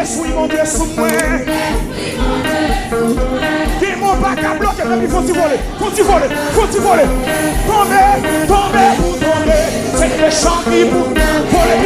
l'esprit mon Dieu sous moi. Démon pas qu'à bloquer, mais il faut t'y voler. Tomber pour tomber. C'est le chant qui pour voler.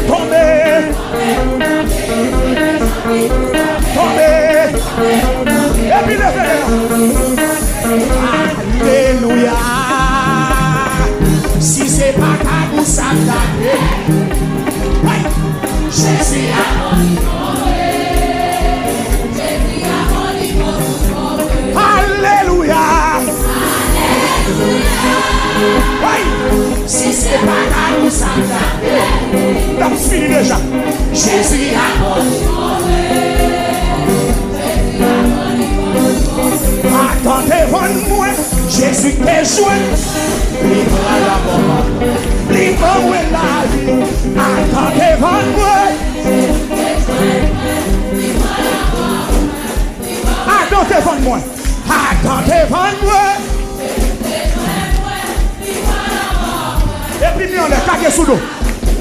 Tomber. Et puis levez. Alléluia. Si c'est pas qu'à vous s'attaquer, Jésus a Alléluia. Oui. Si c'est pas qu'à vous s'attaquer, donc fini déjà. Jésus a attends devant moi, Jésus t'est joué. Livre la mort, livre la vie. Attends devant moi. Attends devant moi. Attends devant moi. Et puis, on est cagué sous l'eau.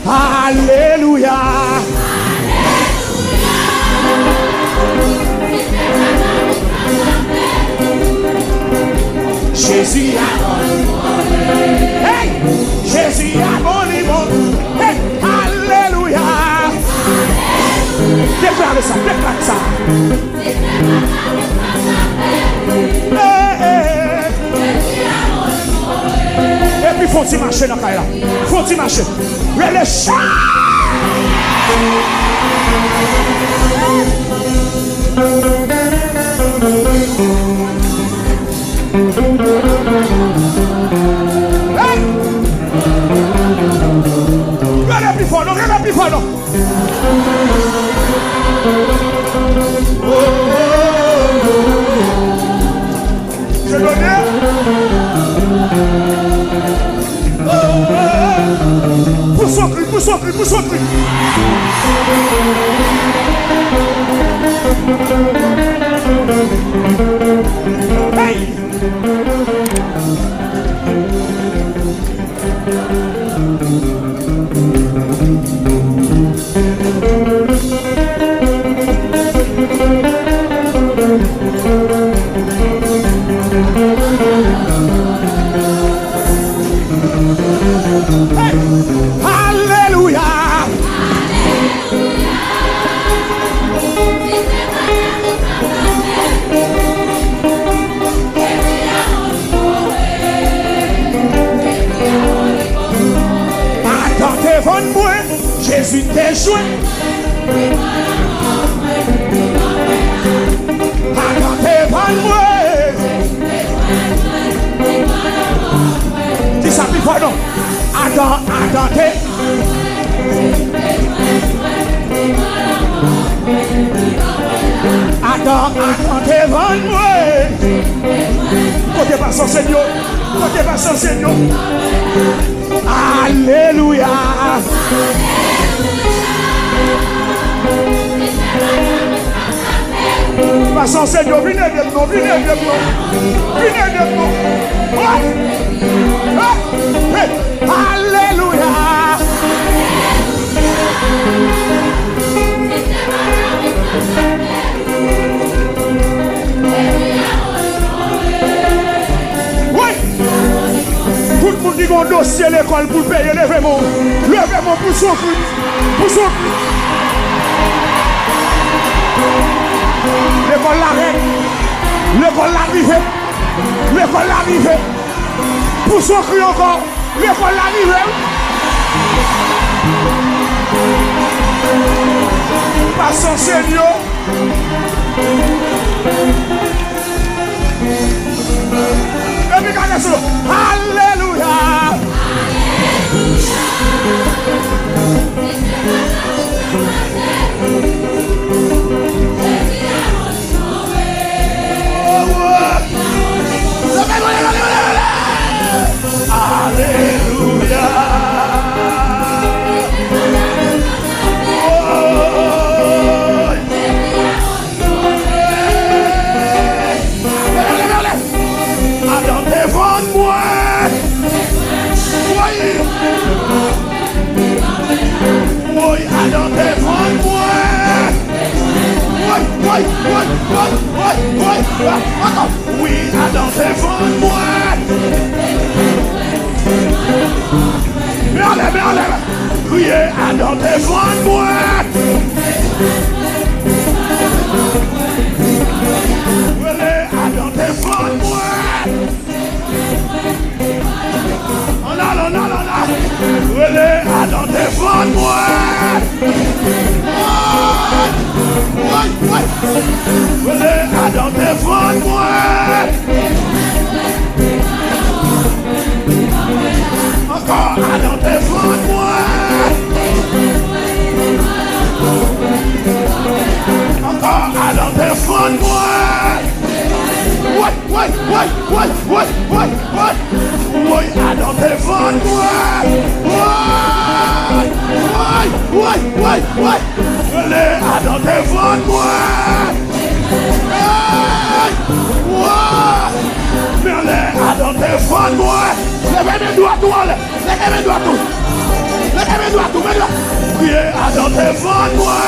Alléluia. Jésus a hey, Jésus a bon. Hey, alléluia. Déclare ça. Et puis faut-il marcher dans la caille là. Faut-il marcher. Relâche. Hey! Regardez plus fort, non. Je donne. Pousse son cri. Hey! Hey! Alléluia! Attends devant moi, Jésus t'est joué. Attends devant moi. Dis ça plus fort non. Attendez. Attendez devant moi. Côté pas son Seigneur. Alléluia. Pas son Seigneur, venez de nous. Hey, alléluia. Oui. Tout le monde dit qu'on dossier l'école pour payer. Levez-moi pour souffrir. L'école l'arrivée. Pour souffrir encore. L'école l'arrivée. Pas son Seigneur. Et puis regardez ça. Alléluia. Alléluia. Attends devant moi. Criez à dans devant moi. Criez à dans devant moi. Oh là là là là là. Criez à dans devant moi. Criez à dans devant moi. Encore à dans devant moi. Encore à dans devant moi. Ouais, à dans devant moi. Allez, à dans devant moi. Allez, à dans devant moi. Levez mes doigts tout, levez mes doigts tout. Levez mes doigts tout, mes doigts. Priez à dans devant moi.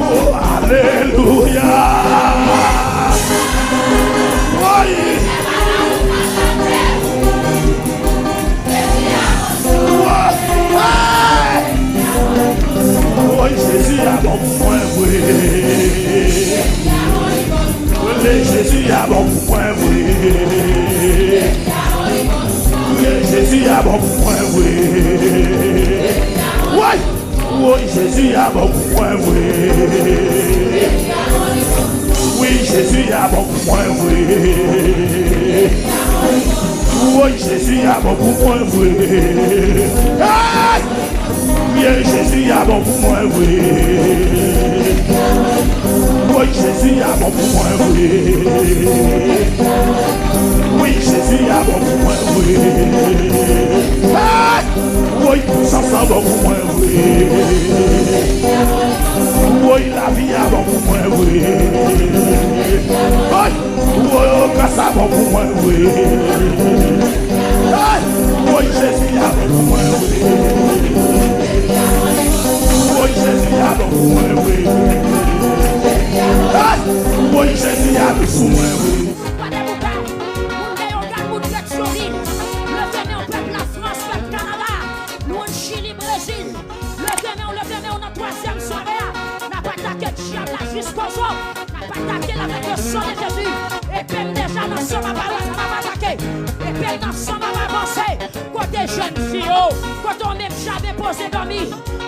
Oh, alléluia. Oui, Jésus a bon point, oui. Jésus a bon point, oui. Jésus a bon point, oui. Oui, Jésus a bon point, oui. Oui, Jésus a bon point, oui. Oui, Jésus a bon point, oui. Oui, Jésus a bon point, oui. Oui, Jésus a bon point, oui. Oui, Jésus a bon point, oui. Oui, ça sent bon point, oui. Oui, la vie a bon point, oui. Oui, grâce a bon point, oui. Oui, Jésus a bon point, oui. Oui, Jésus a bon point, oui. Oui, Jésus a bon point, oui. Jusqu'au jour, n'a pas attaqué avec le sang de Jésus. Et puis déjà dans son ma parole, ça n'a pas attaqué. Et puis dans son ma avancé. Côté jeune fille, quand on même jamais posé dormi,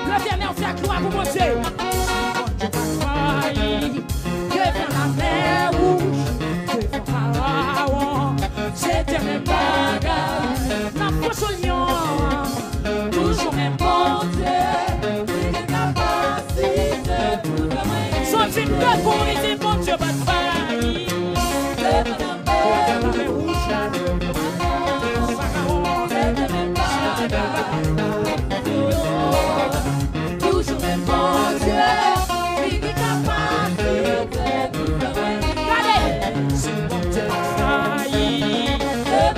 le dernier on fait gloire pour mon Dieu. Devant la mer rouge, devant Pharaon, c'était mes bagages. La force au lion, toujours mes bon Dieu. Une gueule pour aider mon Dieu, pas de faille. Toujours même bon Dieu, il est capable de allez, c'est mon Dieu, pas de faille.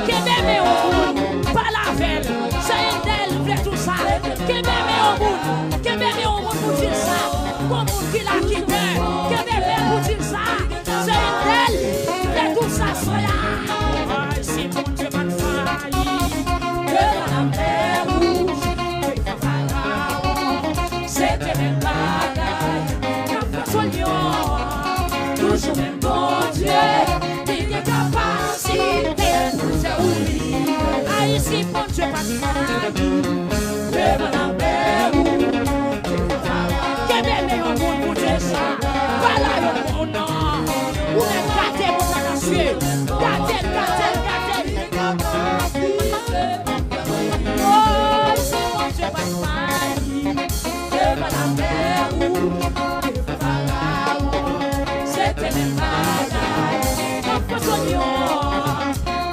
Qui m'aime au monde, pas la veille, c'est un d'elle, fait tout ça. Qui m'aime au monde, qui m'aime au monde pour dire ça. Comme on qui l'a quitté. C'est mon Dieu, pas de faille. Devant la mer rouge, devant Pharaon, c'était mes bagages. La force au lion, toujours même bon Dieu. Il est capacité pour se ouvrir. Ah, ici, mon Dieu, pas de faille. Devant la mer rouge, devant Pharaon. Quel est le meilleur monde pour dire ça? Voilà le bon nom. Où est gâté mon canassué? Gâté. Oh, c'est mon Dieu, pas de faille. Devant la mer rouge, devant Pharaon, c'était mes bagages. La force au lion,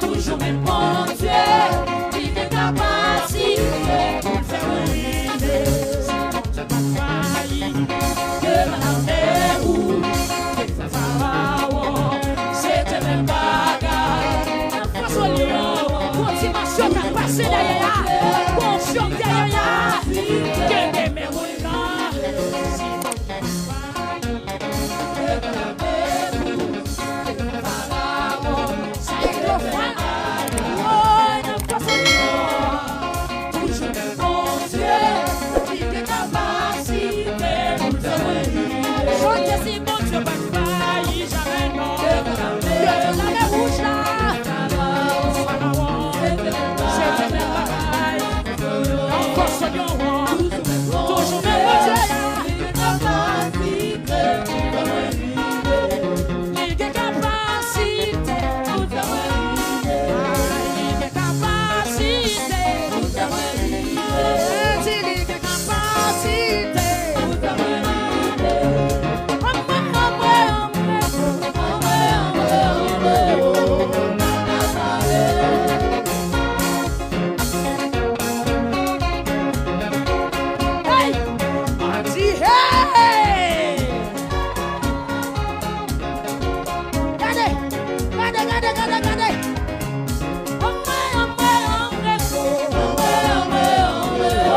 toujours mes bon Dieu. Il est capacité pour le faire ruiner. C'est mon Dieu, pas de faille. Devant la mer rouge, devant Pharaon, c'était mes bagages. La force au lion, motivation qui a passé derrière. Confiance derrière. Que des mémoires là. Ça est le froid. Oh, la force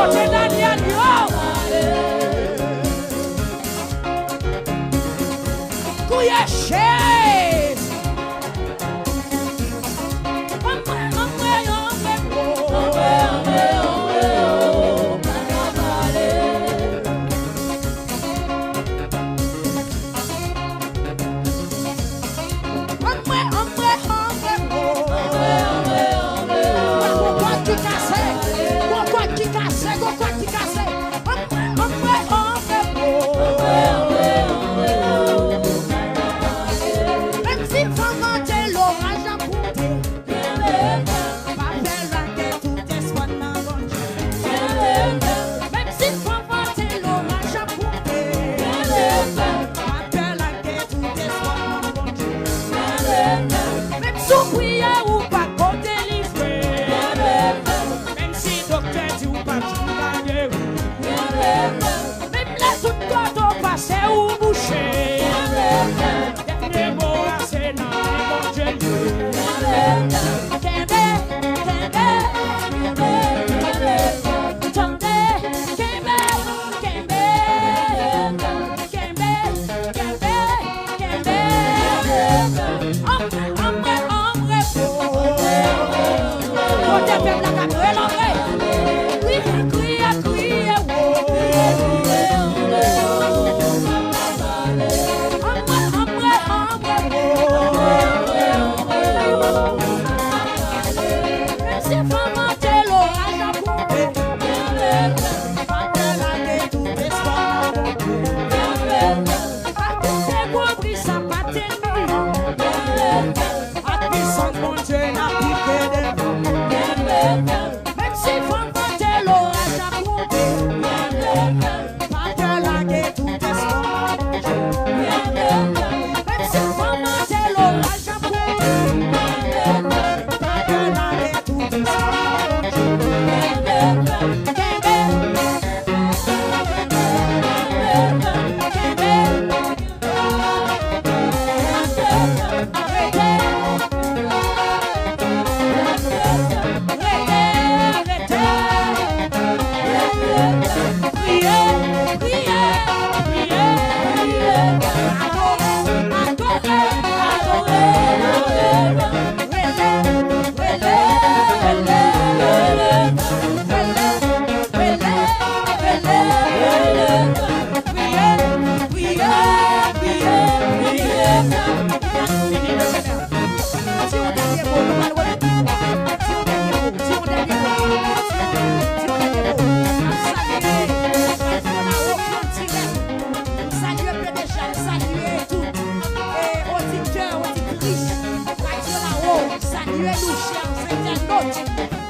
Côté Daniel, couille chaise.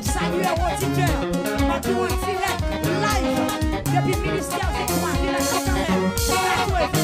Saluez auditeur, partout en direct, live, depuis le ministère des Droits de la Chantal,